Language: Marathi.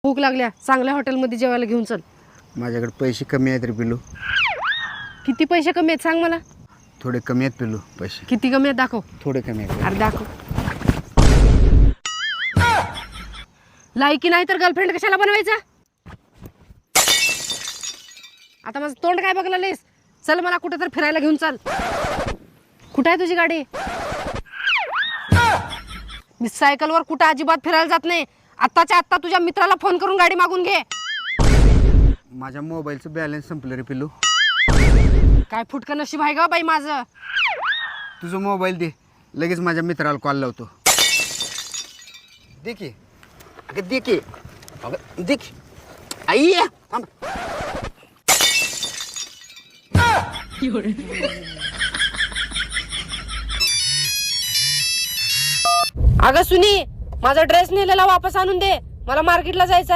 भूक लागल्या, चांगल्या हॉटेलमध्ये जेवायला घेऊन चल. माझ्याकडे पैसे कमी आहेत रे पिलू. किती पैसे कमी आहेत सांग मला. थोडे कमी आहेत पिलू पैसे. किती कमी आहेत दाखव. थोडे कमी आहेत. अरे दाखव. लायकी नाही तर गर्लफ्रेंड कशाला बनवायचा. आता माझं तोंड काय बघला लेस. चल मला कुठे तर फिरायला घेऊन चल. कुठे आहे तुझी गाडी. मी सायकलवर कुठं अजिबात फिरायला जात नाही. आत्ताच्या आत्ता तुझ्या मित्राला फोन करून गाडी मागून घे. माझ्या मोबाईलचं बॅलन्स संपलं रे पिलू. काय फुटकं नशीब आहे ग बाई माझं. तुझं मोबाईल दे, लगेच माझ्या मित्राला कॉल लावतो. दे की अगं, दे की अगं, दे की. आई थांब. अगं सुनी, माझा ड्रेस नेलेला वापस आणून दे. मला मार्केटला जायचं.